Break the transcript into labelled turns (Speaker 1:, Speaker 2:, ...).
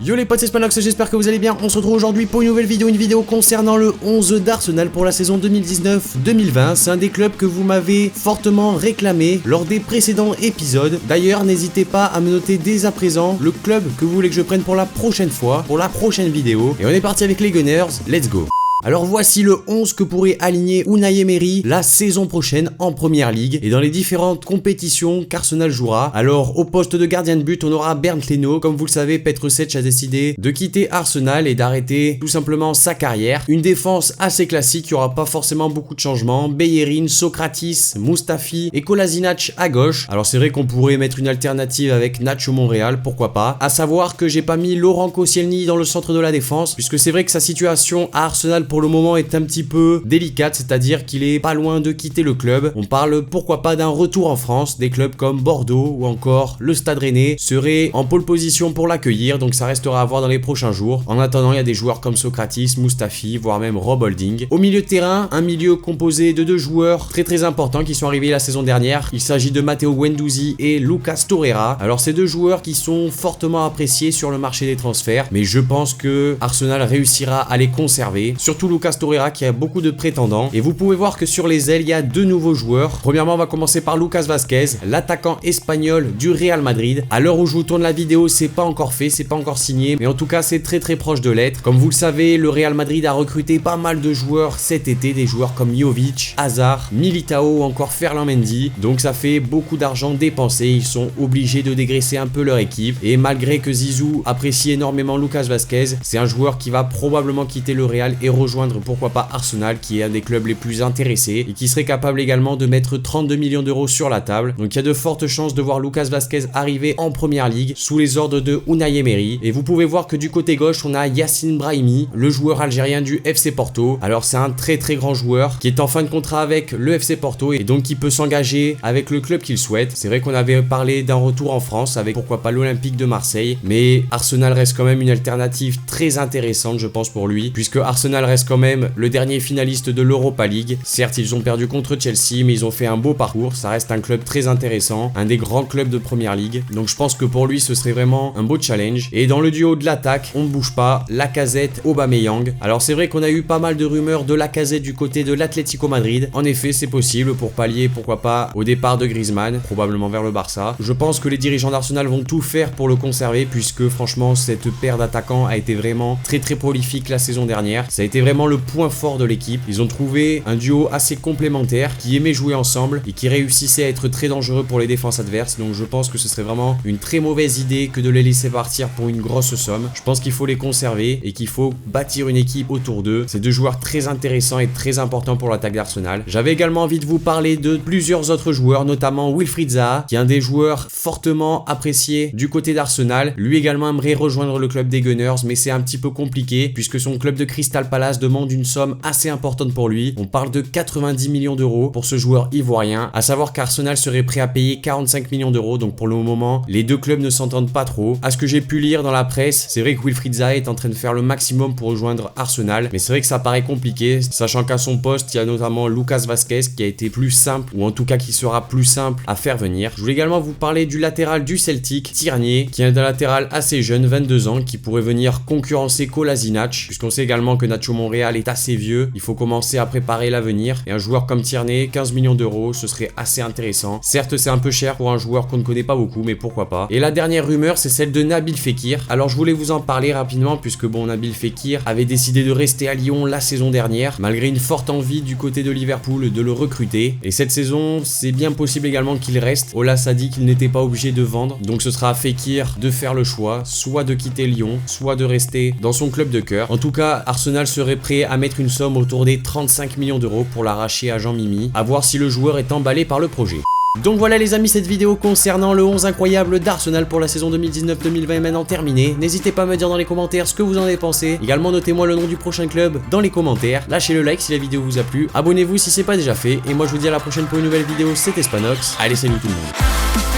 Speaker 1: Yo les potes, c'est Spanox, j'espère que vous allez bien. On se retrouve aujourd'hui pour une nouvelle vidéo, concernant le 11 d'Arsenal pour la saison 2019-2020. C'est un des clubs que vous m'avez fortement réclamé lors des précédents épisodes. D'ailleurs, n'hésitez pas à me noter dès à présent le club que vous voulez que je prenne pour la prochaine fois, pour la prochaine vidéo. Et on est parti avec les Gunners, let's go. Alors voici le 11 que pourrait aligner Unai Emery la saison prochaine en Première Ligue et dans les différentes compétitions qu'Arsenal jouera. Alors au poste de gardien de but, on aura Bernd Leno. Comme vous le savez, Petr Cech a décidé de quitter Arsenal et d'arrêter tout simplement sa carrière. Une défense assez classique, il n'y aura pas forcément beaucoup de changements. Bellerin, Sokratis, Mustafi et Kolasinac à gauche. Alors c'est vrai qu'on pourrait mettre une alternative avec Nacho Monreal, pourquoi pas. À savoir que j'ai pas mis Laurent Koscielny dans le centre de la défense, puisque c'est vrai que sa situation à Arsenal pour le moment est un petit peu délicate, c'est-à-dire qu'il est pas loin de quitter le club. On parle pourquoi pas d'un retour en France. Des clubs comme Bordeaux ou encore le Stade Rennais seraient en pole position pour l'accueillir, donc ça restera à voir dans les prochains jours. En attendant, il y a des joueurs comme Sokratis, Mustafi, voire même Rob Holding. Au milieu de terrain, un milieu composé de deux joueurs très importants qui sont arrivés la saison dernière. Il s'agit de Matteo Guendouzi et Lucas Torreira. Alors ces deux joueurs qui sont fortement appréciés sur le marché des transferts, mais je pense que Arsenal réussira à les conserver. Surtout Lucas Torreira qui a beaucoup de prétendants. Et vous pouvez voir que sur les ailes, il y a deux nouveaux joueurs. Premièrement, on va commencer par Lucas Vazquez, l'attaquant espagnol du Real Madrid. À l'heure où je vous tourne la vidéo, c'est pas encore fait, c'est pas encore signé, mais en tout cas, c'est très proche de l'être. Comme vous le savez, le Real Madrid a recruté pas mal de joueurs cet été, des joueurs comme Jovic, Hazard, Militao ou encore Ferland Mendy. Donc ça fait beaucoup d'argent dépensé. Ils sont obligés de dégraisser un peu leur équipe. Et malgré que Zizou apprécie énormément Lucas Vazquez, c'est un joueur qui va probablement quitter le Real et rejoindre pourquoi pas Arsenal, qui est un des clubs les plus intéressés et qui serait capable également de mettre 32 millions d'euros sur la table. Donc il y a de fortes chances de voir Lucas Vazquez arriver en Première Ligue sous les ordres de Unai Emery. Et vous pouvez voir que du côté gauche, on a Yassine Brahimi, le joueur algérien du FC Porto. Alors c'est un très grand joueur qui est en fin de contrat avec le FC Porto et donc qui peut s'engager avec le club qu'il souhaite. C'est vrai qu'on avait parlé d'un retour en France avec pourquoi pas l'Olympique de Marseille, mais Arsenal reste quand même une alternative très intéressante je pense pour lui, puisque Arsenal reste quand même le dernier finaliste de l'Europa League. Certes, ils ont perdu contre Chelsea, mais ils ont fait un beau parcours. Ça reste un club très intéressant, un des grands clubs de Première Ligue. Donc je pense que pour lui, ce serait vraiment un beau challenge. Et dans le duo de l'attaque, on ne bouge pas. Lacazette, Aubameyang. Alors c'est vrai qu'on a eu pas mal de rumeurs de Lacazette du côté de l'Atlético Madrid. En effet, c'est possible pour pallier, pourquoi pas, au départ de Griezmann, probablement vers le Barça. Je pense que les dirigeants d'Arsenal vont tout faire pour le conserver, puisque franchement, cette paire d'attaquants a été vraiment très prolifique la saison dernière. Ça a été vraiment le point fort de l'équipe. Ils ont trouvé un duo assez complémentaire qui aimait jouer ensemble et qui réussissait à être très dangereux pour les défenses adverses. Donc je pense que ce serait vraiment une très mauvaise idée que de les laisser partir pour une grosse somme. Je pense qu'il faut les conserver et qu'il faut bâtir une équipe autour d'eux. C'est deux joueurs très intéressants et très importants pour l'attaque d'Arsenal. J'avais également envie de vous parler de plusieurs autres joueurs, notamment Wilfried Zaha, qui est un des joueurs fortement appréciés du côté d'Arsenal. Lui également aimerait rejoindre le club des Gunners, mais c'est un petit peu compliqué puisque son club de Crystal Palace demande une somme assez importante pour lui. On parle de 90 millions d'euros pour ce joueur ivoirien. À savoir qu'Arsenal serait prêt à payer 45 millions d'euros. Donc pour le moment, les deux clubs ne s'entendent pas trop. À ce que j'ai pu lire dans la presse, c'est vrai que Wilfried Zaha est en train de faire le maximum pour rejoindre Arsenal. Mais c'est vrai que ça paraît compliqué, sachant qu'à son poste, il y a notamment Lucas Vazquez qui a été plus simple, ou en tout cas qui sera plus simple à faire venir. Je voulais également vous parler du latéral du Celtic, Tierney, qui est un latéral assez jeune, 22 ans, qui pourrait venir concurrencer Kolasinac, puisqu'on sait également que Nacho Monreal est assez vieux. Il faut commencer à préparer l'avenir. Et un joueur comme Tierney, 15 millions d'euros, ce serait assez intéressant. Certes, c'est un peu cher pour un joueur qu'on ne connaît pas beaucoup, mais pourquoi pas. Et la dernière rumeur, c'est celle de Nabil Fekir. Alors, je voulais vous en parler rapidement, puisque bon, Nabil Fekir avait décidé de rester à Lyon la saison dernière, malgré une forte envie du côté de Liverpool de le recruter. Et cette saison, c'est bien possible également qu'il reste. Olas a dit qu'il n'était pas obligé de vendre, donc ce sera à Fekir de faire le choix, soit de quitter Lyon, soit de rester dans son club de cœur. En tout cas, Arsenal serait prêt à mettre une somme autour des 35 millions d'euros pour l'arracher à Jean-Mimi, à voir si le joueur est emballé par le projet. Donc voilà les amis, cette vidéo concernant le 11 incroyable d'Arsenal pour la saison 2019-2020 est maintenant terminée. N'hésitez pas à me dire dans les commentaires ce que vous en avez pensé. Également notez-moi le nom du prochain club dans les commentaires. Lâchez le like si la vidéo vous a plu. Abonnez-vous si c'est pas déjà fait. Et moi je vous dis à la prochaine pour une nouvelle vidéo, c'était Spanox. Allez salut tout le monde.